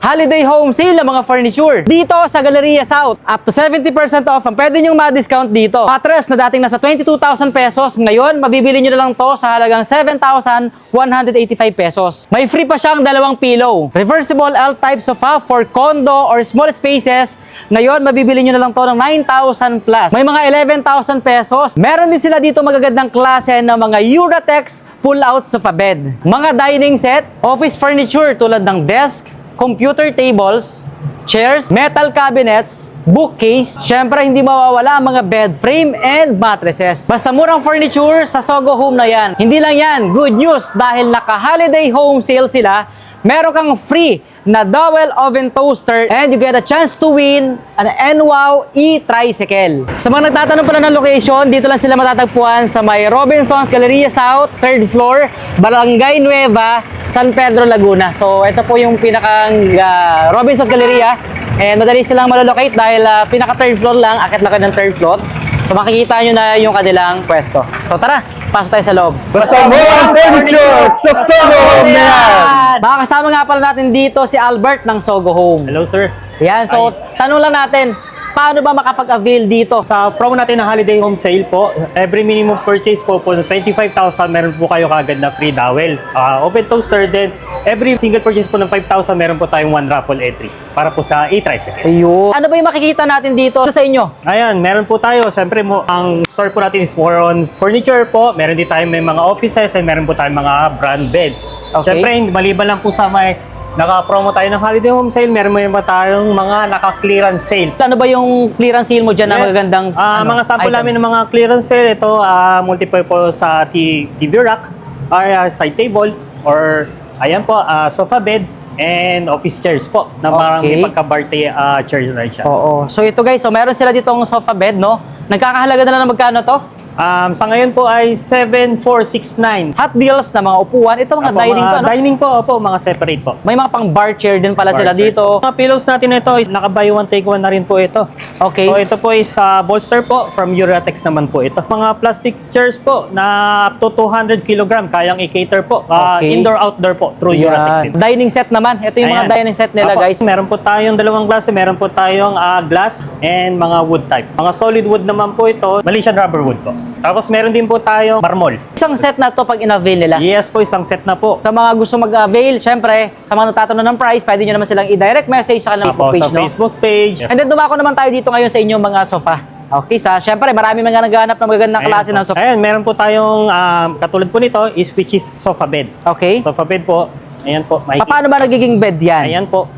Holiday home sale ng mga furniture dito sa Galleria South. Up to 70% off ang pwede nyong ma-discount dito. Mattress na dating nasa 22,000 pesos, ngayon mabibili nyo na lang to sa halagang 7,185 pesos. May free pa siyang dalawang pillow. Reversible L-type sofa for condo or small spaces, ngayon mabibili nyo na lang to ng 9,000 plus. May mga 11,000 pesos. Meron din sila dito magagandang klase ng mga Uratex pull-out sofa bed. Mga dining set, office furniture tulad ng desk, computer tables, chairs, metal cabinets, bookcase. Syempre, hindi mawawala ang mga bed frame and mattresses. Basta murang furniture, sa Sogo Home na yan. Hindi lang yan, good news dahil naka-holiday home sale sila. Meron kang free na double oven toaster and you get a chance to win an NWOW e-tricycle. Sa mga nagtatanong pala ng location, dito lang sila matatagpuan sa may Robinsons Galleria South, 3rd floor, Barangay Nueva, San Pedro, Laguna. So, ito po yung pinakang Robinsons Galleria. And madali silang malolocate dahil pinaka 3rd floor lang, akit lang kayo ng 3rd floor. So, makikita nyo na yung kanilang pwesto. So, tara, pasok tayo sa loob. Basta murang furniture sa Sogo Home na yan! Makakasama nga pala natin dito si Albert ng Sogo Home. Hello sir. Yan, so tanong lang natin, paano ba makapag-avail dito? Sa promo natin ng holiday home sale po, every minimum purchase po 25,000, meron po kayo kagad na free dowel. Open toaster din. Every single purchase po ng 5,000, meron po tayong 1 raffle entry para po sa e-tricycle. Ayun. Ano ba yung makikita natin dito sa inyo? Ayan, meron po tayo. Siyempre mo, ang store po natin is more on furniture po. Meron din tayong may mga offices and meron po tayong mga brand beds. Okay. Siyempre, maliban lang po sa may naka-promo tayo ng holiday home sale, meron mo pa tayong mga naka-clearance sale. Ano ba yung clearance sale mo dyan na magagandang mga sample item? namin ng mga clearance sale, ito multipurpose sa TV rack, or side table, or ayan po, sofa bed, and office chairs po, na parang may pagka-birthday chairs na siya. Oo. So ito guys, so meron sila ditong sofa bed, no? Nagkakahalaga na lang ng magkano to? Sa ngayon po ay 7,469. Hot deals na mga upuan. Ito mga Opo, dining mga to, no? dining po, opo, mga separate po. May mga pang bar chair din pala sila Bar chair dito. po. Mga pillows natin ito is naka-buy one take one na rin po ito. Okay. So ito po is bolster po from Uratex naman po ito. Mga plastic chairs po na up to 200 kg kayang i-cater po. Okay. Indoor-outdoor po through Uratex din. Dining set naman. Ito yung mga Ayan. dining set nila, Opo. guys. Meron po tayong dalawang klase. Meron po tayong glass and mga wood type. Mga solid wood naman po ito. Malaysian rubber wood po. Tapos meron din po tayong marmol. Isang set na to pag in-avail nila. Yes po, isang set na po. Sa mga gusto mag-avail, syempre, sa mga natatanong ng price, pwede nyo naman silang i-direct message sa kanilang Facebook Opo, page, sa no? Facebook page. And then dumako naman tayo dito ngayon sa inyong mga sofa. Okay, syempre, marami mga naghahanap ng magagandang klase ng sofa. Ayan, meron po tayong katulad po nito which is sofa bed. Okay. Sofa bed po. Ayan po. Paano ba nagiging bed yan? Ayan po.